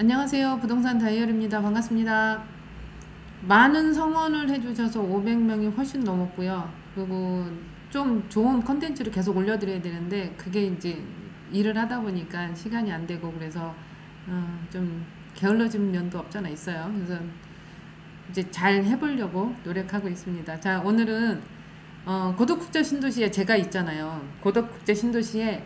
안녕하세요. 부동산 다이어리입니다. 반갑습니다. 많은 성원을 해주셔서 500명이 훨씬 넘었고요. 그리고 좀 좋은 컨텐츠를 계속 올려드려야 되는데 그게 이제 일을 하다 보니까 시간이 안 되고 그래서 좀 게을러진 면도 없잖아 있어요. 그래서 이제 잘 해보려고 노력하고 있습니다. 자, 오늘은 고덕국제 신도시에 제가 있잖아요. 고덕국제 신도시에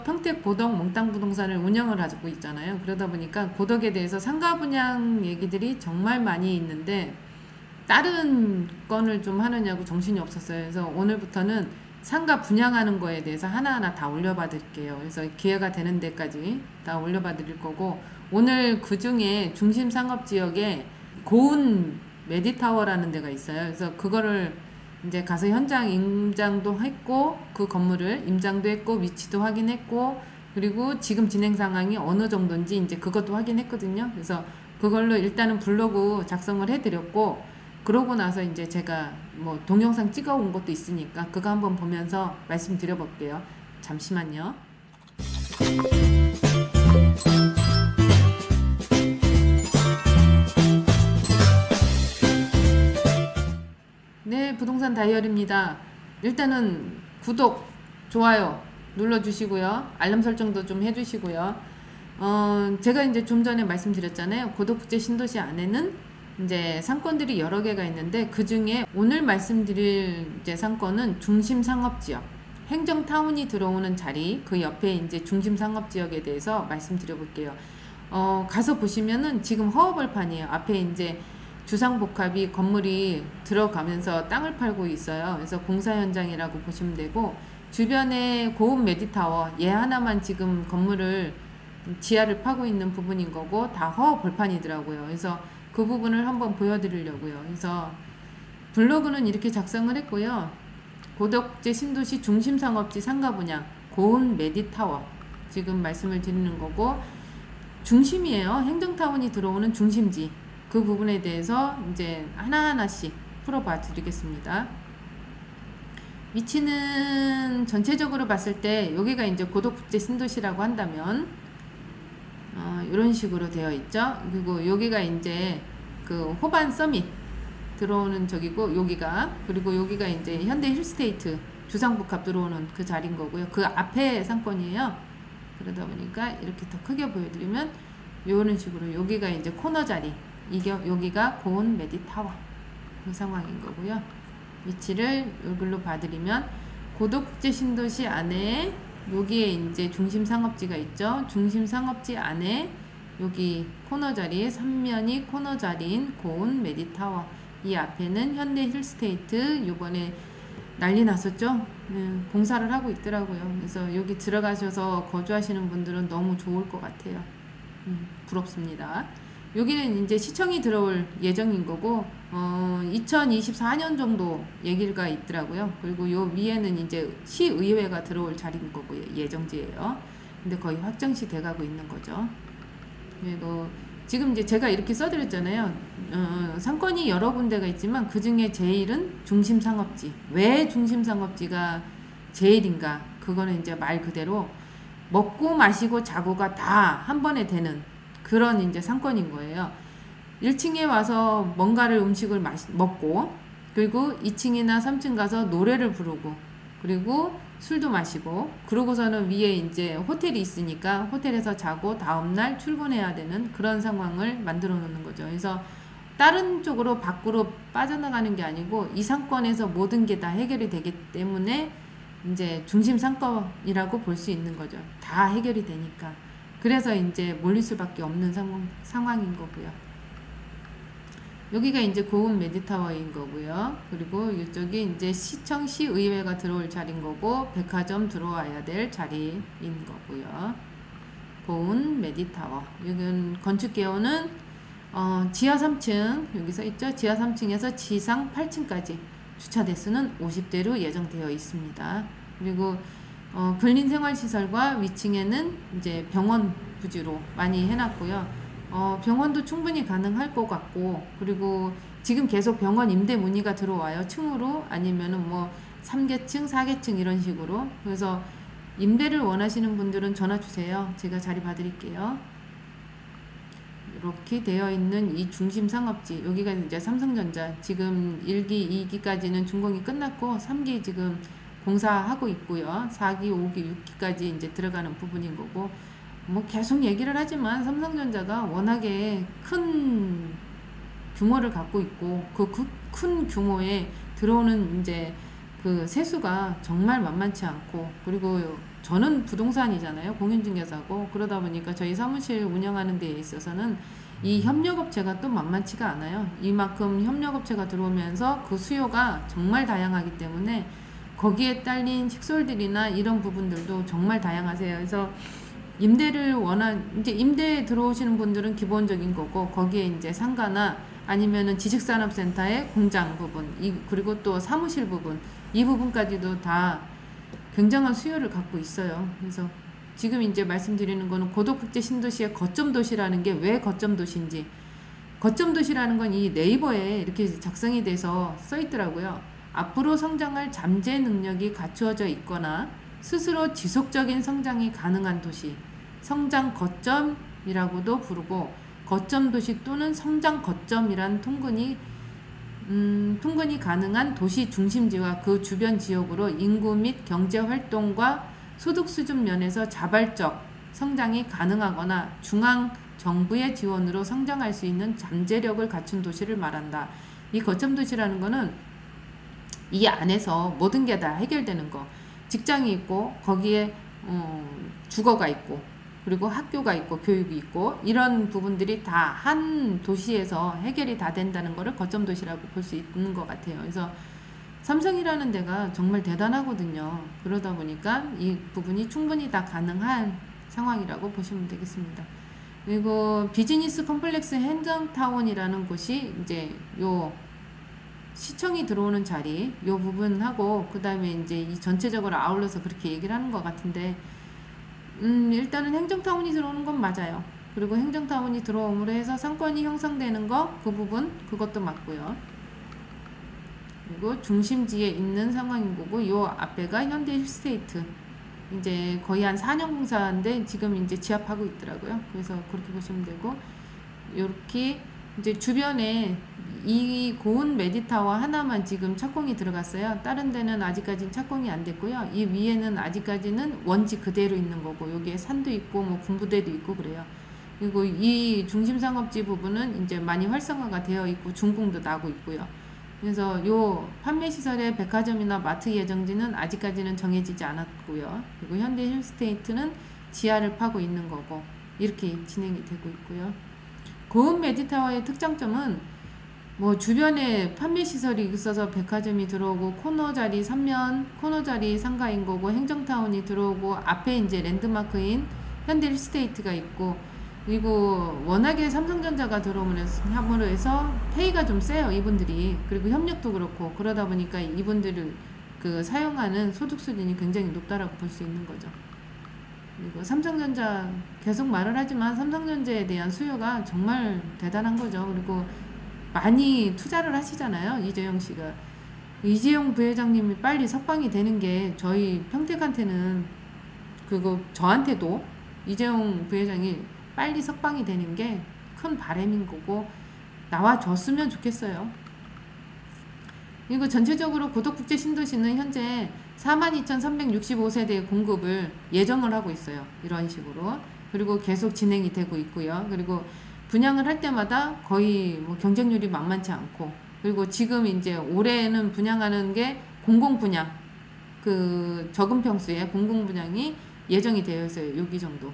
평택 고덕 몽땅 부동산을 운영을 하고 있잖아요. 그러다 보니까 고덕에 대해서 상가 분양 얘기들이 정말 많이 있는데 다른 건을 좀 하느냐고 정신이 없었어요. 그래서 오늘부터는 상가 분양하는 거에 대해서 하나하나 다 올려봐 드릴게요. 그래서 기회가 되는 데까지 다 올려봐 드릴 거고, 오늘 그 중에 중심 상업 지역에 고운 메디타워라는 데가 있어요. 그래서 그거를 이제 가서 현장 임장도 했고, 그 건물을 임장도 했고, 위치도 확인했고, 그리고 지금 진행 상황이 어느 정도인지 이제 그것도 확인했거든요. 그래서 그걸로 일단은 블로그 작성을 해드렸고, 그러고 나서 이제 제가 뭐 동영상 찍어 온 것도 있으니까 그거 한번 보면서 말씀드려 볼게요. 잠시만요. 네, 부동산 다이어리입니다. 일단은 구독, 좋아요 눌러주시고요. 알람 설정도 좀 해주시고요. 제가 이제 좀 전에 말씀드렸잖아요. 고덕국제 신도시 안에는 이제 상권들이 여러 개가 있는데 그 중에 오늘 말씀드릴 이제 상권은 중심 상업지역, 행정타운이 들어오는 자리, 그 옆에 이제 중심 상업지역에 대해서 말씀드려 볼게요. 가서 보시면은 지금 허허벌판이에요. 앞에 이제 주상복합이 건물이 들어가면서 땅을 팔고 있어요. 그래서 공사 현장이라고 보시면 되고, 주변에 고급 메디타워 얘 하나만 지금 건물을 지하를 파고 있는 부분인 거고 다 허벌판이더라고요. 그래서 그 부분을 한번 보여드리려고요. 그래서 블로그는 이렇게 작성을 했고요. 고덕제 신도시 중심상업지 상가 분양 고운 메디타워 지금 말씀을 드리는 거고, 중심이에요. 행정타운이 들어오는 중심지. 그 부분에 대해서 이제 하나하나씩 풀어봐 드리겠습니다. 위치는 전체적으로 봤을 때 여기가 이제 고덕국제 신도시라고 한다면 이런 식으로 되어 있죠. 그리고 여기가 이제 그 호반 서밋 들어오는 저기고, 여기가, 그리고 여기가 이제 현대 힐스테이트 주상복합 들어오는 그 자리인 거고요. 그 앞에 상권이에요. 그러다 보니까 이렇게 더 크게 보여드리면 이런 식으로 여기가 이제 코너 자리, 이게 여기가 고운 메디타워 그 상황인 거고요. 위치를 여기로 봐드리면 고덕국제 신도시 안에 여기에 이제 중심 상업지가 있죠. 중심 상업지 안에 여기 코너 자리에 3면이 코너 자리인 고운 메디타워, 이 앞에는 현대 힐스테이트 요번에 난리 났었죠. 공사를 하고 있더라고요. 그래서 여기 들어가셔서 거주하시는 분들은 너무 좋을 것 같아요. 부럽습니다. 여기는 이제 시청이 들어올 예정인 거고, 2024년 정도 얘기가 있더라고요. 그리고 요 위에는 이제 시의회가 들어올 자리인 거고요. 예정지예요. 근데 거의 확정시 돼가고 있는 거죠. 그리고 지금 이제 제가 이렇게 써드렸잖아요. 상권이 여러 군데가 있지만 그 중에 제일은 중심상업지. 왜 중심상업지가 제일인가? 그거는 이제 말 그대로 먹고 마시고 자고가 다 한 번에 되는 그런 이제 상권인 거예요. 1층에 와서 뭔가를 음식을 먹고, 그리고 2층이나 3층 가서 노래를 부르고, 그리고 술도 마시고, 그러고서는 위에 이제 호텔이 있으니까 호텔에서 자고 다음날 출근해야 되는 그런 상황을 만들어 놓는 거죠. 그래서 다른 쪽으로 밖으로 빠져나가는 게 아니고 이 상권에서 모든 게 다 해결이 되기 때문에 이제 중심 상권이라고 볼 수 있는 거죠. 다 해결이 되니까. 그래서 이제 몰릴 수밖에 없는 상황인 거고요. 여기가 이제 고운 메디타워인 거고요. 그리고 이쪽이 이제 시청 시의회가 들어올 자리인 거고, 백화점 들어와야 될 자리인 거고요. 고운 메디타워. 여기는 건축 개요는 지하 3층 여기 서 있죠. 지하 3층에서 지상 8층까지 주차 대수는 50대로 예정되어 있습니다. 그리고 근린생활시설과 위층에는 이제 병원 부지로 많이 해놨고요. 병원도 충분히 가능할 것 같고, 그리고 지금 계속 병원 임대 문의가 들어와요. 층으로 아니면은 뭐 3계층, 4계층 이런 식으로. 그래서 임대를 원하시는 분들은 전화 주세요. 제가 자리 봐드릴게요. 이렇게 되어 있는 이 중심 상업지, 여기가 이제 삼성전자 지금 1기, 2기까지는 준공이 끝났고 3기 지금 공사하고 있고요. 4기, 5기, 6기까지 이제 들어가는 부분인 거고, 뭐 계속 얘기를 하지만 삼성전자가 워낙에 큰 규모를 갖고 있고 그 큰 규모에 들어오는 이제 그 세수가 정말 만만치 않고, 그리고 저는 부동산이잖아요. 공인중개사고. 그러다 보니까 저희 사무실 운영하는 데에 있어서는 이 협력업체가 또 만만치가 않아요. 이만큼 협력업체가 들어오면서 그 수요가 정말 다양하기 때문에 거기에 딸린 식솔들이나 이런 부분들도 정말 다양하세요. 그래서 임대를 이제 임대에 들어오시는 분들은 기본적인 거고, 거기에 이제 상가나 아니면은 지식산업센터의 공장 부분, 그리고 또 사무실 부분, 이 부분까지도 다 굉장한 수요를 갖고 있어요. 그래서 지금 이제 말씀드리는 거는 고도국제 신도시의 거점 도시라는 게 왜 거점 도시인지, 거점 도시라는 건 이 네이버에 이렇게 작성이 돼서 써 있더라고요. 앞으로 성장할 잠재 능력이 갖추어져 있거나 스스로 지속적인 성장이 가능한 도시, 성장 거점이라고도 부르고, 거점 도시 또는 성장 거점이란 통근이 가능한 도시 중심지와 그 주변 지역으로 인구 및 경제 활동과 소득 수준 면에서 자발적 성장이 가능하거나 중앙 정부의 지원으로 성장할 수 있는 잠재력을 갖춘 도시를 말한다. 이 거점 도시라는 거는 이 안에서 모든 게 다 해결되는 거. 직장이 있고 거기에 주거가 있고 그리고 학교가 있고 교육이 있고 이런 부분들이 다 한 도시에서 해결이 다 된다는 것을 거점 도시라고 볼 수 있는 것 같아요. 그래서 삼성이라는 데가 정말 대단하거든요. 그러다 보니까 이 부분이 충분히 다 가능한 상황이라고 보시면 되겠습니다. 그리고 비즈니스 컴플렉스 행정타운이라는 곳이 이제 요 시청이 들어오는 자리 요 부분하고, 그 다음에 이제 이 전체적으로 아울러서 그렇게 얘기를 하는 것 같은데, 일단은 행정타운이 들어오는 건 맞아요. 그리고 행정타운이 들어옴으로 해서 상권이 형성되는 거, 그 부분, 그것도 맞고요. 그리고 중심지에 있는 상황인 거고, 요 앞에가 현대 힐스테이트. 이제 거의 한 4년 공사인데 지금 이제 지압하고 있더라고요. 그래서 그렇게 보시면 되고, 요렇게 이제 주변에 이 고운 메디타워 하나만 지금 착공이 들어갔어요. 다른 데는 아직까지는 착공이 안 됐고요. 이 위에는 아직까지는 원지 그대로 있는 거고, 여기에 산도 있고 뭐 군부대도 있고 그래요. 그리고 이 중심상업지 부분은 이제 많이 활성화가 되어 있고 준공도 나고 있고요. 그래서 요 판매시설의 백화점이나 마트 예정지는 아직까지는 정해지지 않았고요. 그리고 현대 힐스테이트는 지하를 파고 있는 거고, 이렇게 진행이 되고 있고요. 고운 메디타워의 특장점은 뭐 주변에 판매 시설이 있어서 백화점이 들어오고, 코너 자리 3면 코너 자리 상가인 거고, 행정타운이 들어오고, 앞에 이제 랜드마크인 현대 힐스테이트가 있고, 그리고 워낙에 삼성전자가 들어오므로 해서 페이가 좀 세요, 이분들이. 그리고 협력도 그렇고, 그러다 보니까 이분들을 그 사용하는 소득 수준이 굉장히 높다라고 볼 수 있는 거죠. 그리고 삼성전자 계속 말을 하지만 삼성전자에 대한 수요가 정말 대단한 거죠. 그리고 많이 투자를 하시잖아요, 이재용 씨가. 이재용 부회장님이 빨리 석방이 되는 게 저희 평택한테는, 그거 저한테도 이재용 부회장이 빨리 석방이 되는 게 큰 바람인 거고, 나와줬으면 좋겠어요. 그리고 전체적으로 고덕국제 신도시는 현재 42,365세대의 공급을 예정을 하고 있어요. 이런 식으로. 그리고 계속 진행이 되고 있고요. 그리고 분양을 할 때마다 거의 뭐 경쟁률이 만만치 않고, 그리고 지금 이제 올해는 분양하는 게 공공분양, 그 적은 평수의 공공분양이 예정이 되어 있어요. 여기 정도.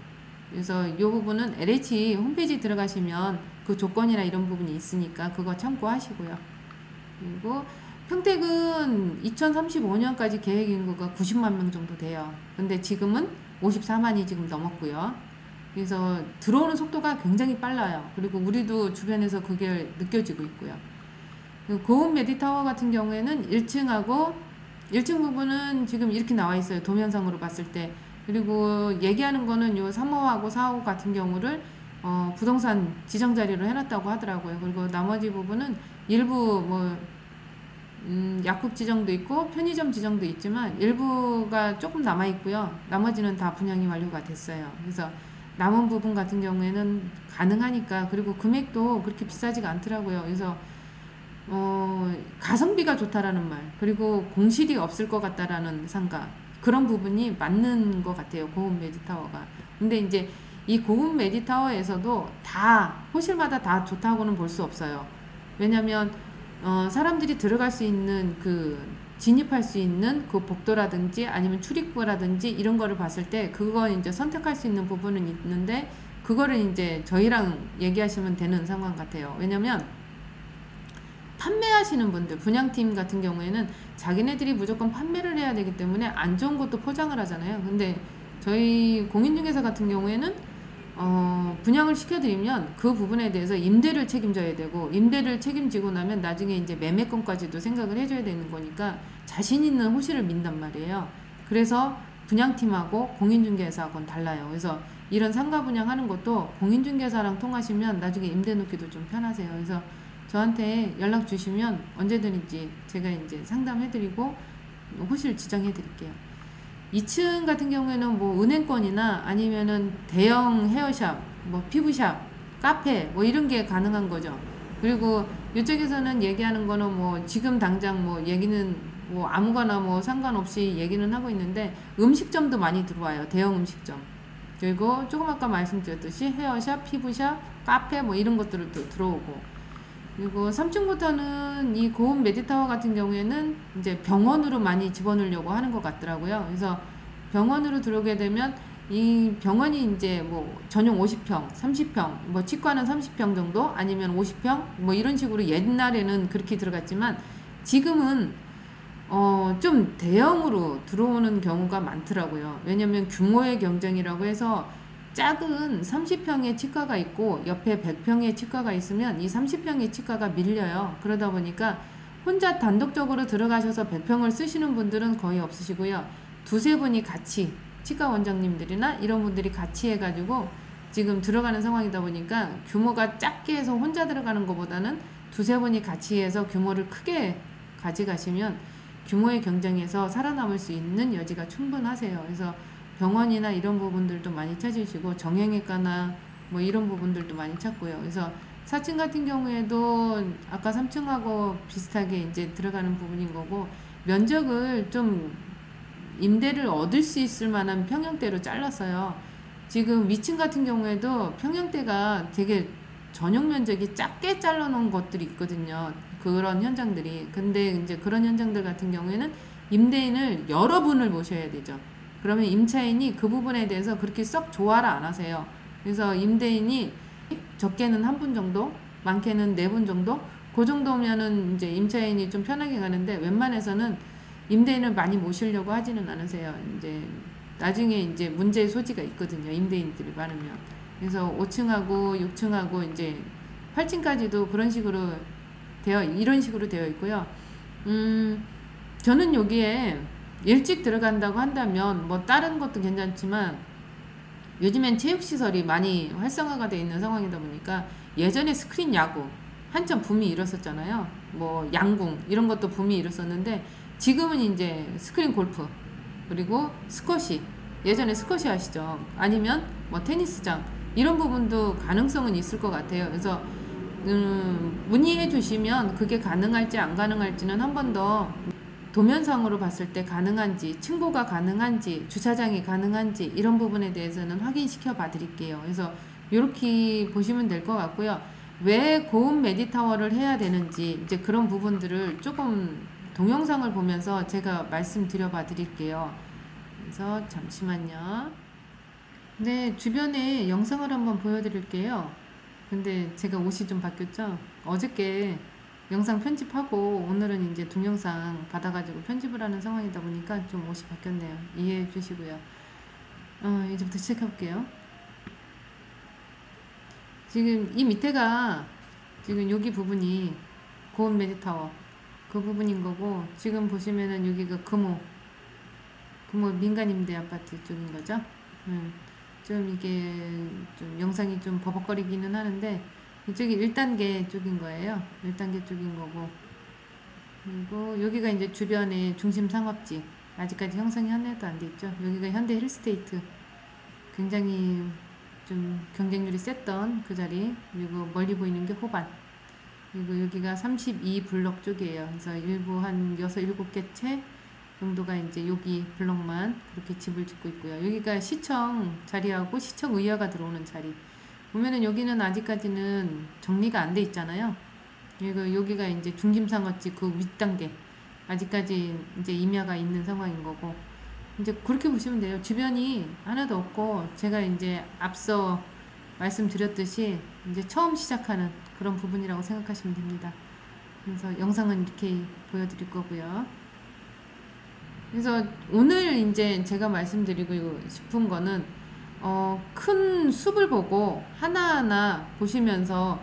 그래서 이 부분은 LH 홈페이지 들어가시면 그 조건이나 이런 부분이 있으니까 그거 참고하시고요. 그리고 평택은 2035년까지 계획 인구가 90만 명 정도 돼요. 근데 지금은 54만이 지금 넘었고요. 그래서 들어오는 속도가 굉장히 빨라요. 그리고 우리도 주변에서 그게 느껴지고 있고요. 고운 메디타워 같은 경우에는 1층하고 1층 부분은 지금 이렇게 나와 있어요, 도면상으로 봤을 때. 그리고 얘기하는 거는 요 3호하고 4호 같은 경우를 부동산 지정 자리로 해놨다고 하더라고요. 그리고 나머지 부분은 일부 뭐 약국 지정도 있고 편의점 지정도 있지만 일부가 조금 남아 있고요. 나머지는 다 분양이 완료가 됐어요. 그래서 남은 부분 같은 경우에는 가능하니까, 그리고 금액도 그렇게 비싸지가 않더라고요. 그래서 가성비가 좋다라는 말, 그리고 공실이 없을 것 같다라는 상가, 그런 부분이 맞는 것 같아요, 고급 메디타워가. 근데 이제 이 고급 메디타워에서도 다 호실마다 다 좋다고는 볼 수 없어요. 왜냐면 사람들이 들어갈 수 있는 그 진입할 수 있는 그 복도라든지 아니면 출입구라든지 이런 거를 봤을 때 그거 이제 선택할 수 있는 부분은 있는데, 그거를 이제 저희랑 얘기하시면 되는 상황 같아요. 왜냐면 판매하시는 분들, 분양팀 같은 경우에는 자기네들이 무조건 판매를 해야 되기 때문에 안 좋은 것도 포장을 하잖아요. 근데 저희 공인중개사 같은 경우에는 분양을 시켜드리면 그 부분에 대해서 임대를 책임져야 되고, 임대를 책임지고 나면 나중에 이제 매매권까지도 생각을 해줘야 되는 거니까 자신 있는 호실을 민단 말이에요. 그래서 분양팀하고 공인중개사하고는 달라요. 그래서 이런 상가 분양하는 것도 공인중개사랑 통하시면 나중에 임대 놓기도 좀 편하세요. 그래서 저한테 연락 주시면 언제든지 제가 이제 상담해드리고 호실 지정해드릴게요. 2층 같은 경우에는 뭐 은행권이나 아니면은 대형 헤어샵, 뭐 피부샵, 카페 뭐 이런 게 가능한 거죠. 그리고 이쪽에서는 얘기하는 거는 뭐 지금 당장 뭐 얘기는 뭐 아무거나 뭐 상관없이 얘기는 하고 있는데, 음식점도 많이 들어와요. 대형 음식점. 그리고 조금 아까 말씀드렸듯이 헤어샵, 피부샵, 카페 뭐 이런 것들도 들어오고, 그리고 3층부터는 이 고급 메디타워 같은 경우에는 이제 병원으로 많이 집어넣으려고 하는 것 같더라고요. 그래서 병원으로 들어오게 되면 이 병원이 이제 뭐 전용 50평, 30평, 뭐 치과는 30평 정도 아니면 50평 뭐 이런 식으로 옛날에는 그렇게 들어갔지만 지금은 좀 대형으로 들어오는 경우가 많더라고요. 왜냐면 규모의 경쟁이라고 해서 작은 30평의 치과가 있고 옆에 100평의 치과가 있으면 이 30평의 치과가 밀려요. 그러다 보니까 혼자 단독적으로 들어가셔서 100평을 쓰시는 분들은 거의 없으시고요. 두세 분이 같이, 치과 원장님들이나 이런 분들이 같이 해가지고 지금 들어가는 상황이다 보니까, 규모가 작게 해서 혼자 들어가는 것보다는 두세 분이 같이 해서 규모를 크게 가져가시면 규모의 경쟁에서 살아남을 수 있는 여지가 충분하세요. 그래서 병원이나 이런 부분들도 많이 찾으시고, 정형외과나 뭐 이런 부분들도 많이 찾고요. 그래서 4층 같은 경우에도 아까 3층하고 비슷하게 이제 들어가는 부분인 거고, 면적을 좀 임대를 얻을 수 있을 만한 평형대로 잘랐어요. 지금 위층 같은 경우에도 평형대가 되게 전용 면적이 작게 잘라 놓은 것들이 있거든요. 그런 현장들이. 근데 이제 그런 현장들 같은 경우에는 임대인을 여러 분을 모셔야 되죠. 그러면 임차인이 그 부분에 대해서 그렇게 썩 좋아라 안 하세요. 그래서 임대인이 적게는 한 분 정도, 많게는 네 분 정도, 그 정도면은 이제 임차인이 좀 편하게 가는데, 웬만해서는 임대인을 많이 모시려고 하지는 않으세요. 이제 나중에 이제 문제의 소지가 있거든요. 임대인들이 많으면. 그래서 5층하고 6층하고 이제 8층까지도 그런 식으로 이런 식으로 되어 있고요. 저는 여기에 일찍 들어간다고 한다면 뭐 다른 것도 괜찮지만, 요즘엔 체육시설이 많이 활성화가 되어 있는 상황이다 보니까, 예전에 스크린 야구 한참 붐이 일었었잖아요. 뭐 양궁 이런 것도 붐이 일었었는데, 지금은 이제 스크린 골프, 그리고 스쿼시, 예전에 스쿼시 아시죠? 아니면 뭐 테니스장, 이런 부분도 가능성은 있을 것 같아요. 그래서 문의해 주시면 그게 가능할지 안 가능할지는 한 번 더 도면상으로 봤을 때 가능한지, 층고가 가능한지, 주차장이 가능한지 이런 부분에 대해서는 확인시켜 봐 드릴게요. 그래서 이렇게 보시면 될 것 같고요. 왜 고급 메디타워를 해야 되는지 이제 그런 부분들을 조금 동영상을 보면서 제가 말씀드려 봐 드릴게요. 그래서 잠시만요. 네, 주변에 영상을 한번 보여드릴게요. 근데 제가 옷이 좀 바뀌었죠? 어저께 영상 편집하고 오늘은 이제 동영상 받아가지고 편집을 하는 상황이다 보니까 좀 옷이 바뀌었네요. 이해해 주시고요. 이제부터 시작해볼게요. 지금 이 밑에가 지금 여기 부분이 고운 메디타워 그 부분인 거고, 지금 보시면은 여기가 금호 민간임대 아파트 쪽인 거죠. 좀 이게 좀 영상이 좀 버벅거리기는 하는데, 이쪽이 1단계 쪽인 거예요. 1단계 쪽인 거고, 그리고 여기가 이제 주변에 중심 상업지, 아직까지 형성이 하나도 안 돼 있죠. 여기가 현대 힐스테이트, 굉장히 좀 경쟁률이 셌던 그 자리. 그리고 멀리 보이는 게 호반. 그리고 여기가 32 블럭 쪽이에요. 그래서 일부 한 6, 7개 채 정도가 이제 여기 블럭만 그렇게 집을 짓고 있고요. 여기가 시청 자리하고 시청 의회가 들어오는 자리. 보면은 여기는 아직까지는 정리가 안 돼 있잖아요. 그리고 여기가 이제 중심상업지 그 윗단계. 아직까지 이제 임야가 있는 상황인 거고. 이제 그렇게 보시면 돼요. 주변이 하나도 없고, 제가 이제 앞서 말씀드렸듯이 이제 처음 시작하는 그런 부분이라고 생각하시면 됩니다. 그래서 영상은 이렇게 보여드릴 거고요. 그래서 오늘 이제 제가 말씀드리고 싶은 거는 큰 숲을 보고 하나하나 보시면서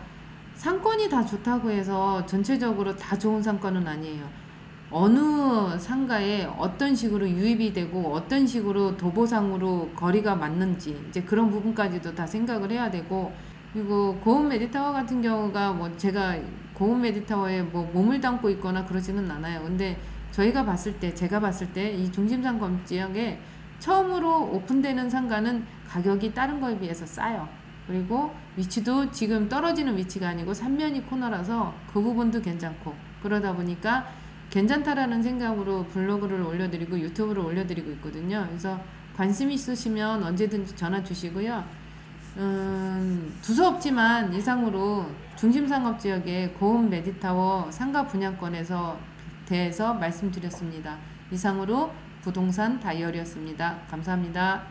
상권이 다 좋다고 해서 전체적으로 다 좋은 상권은 아니에요. 어느 상가에 어떤 식으로 유입이 되고 어떤 식으로 도보상으로 거리가 맞는지 이제 그런 부분까지도 다 생각을 해야 되고, 그리고 고운 메디타워 같은 경우가 뭐 제가 고운 메디타워에 뭐 몸을 담고 있거나 그러지는 않아요. 근데 저희가 봤을 때, 제가 봤을 때 이 중심상권 지역에 처음으로 오픈되는 상가는 가격이 다른 거에 비해서 싸요. 그리고 위치도 지금 떨어지는 위치가 아니고 삼면이 코너라서 그 부분도 괜찮고, 그러다 보니까 괜찮다라는 생각으로 블로그를 올려드리고 유튜브를 올려드리고 있거든요. 그래서 관심 있으시면 언제든지 전화 주시고요. 두서없지만 이상으로 중심상업지역의 고운 메디타워 상가 분양권에서 대해서 말씀드렸습니다. 이상으로 부동산 다이어리였습니다. 감사합니다.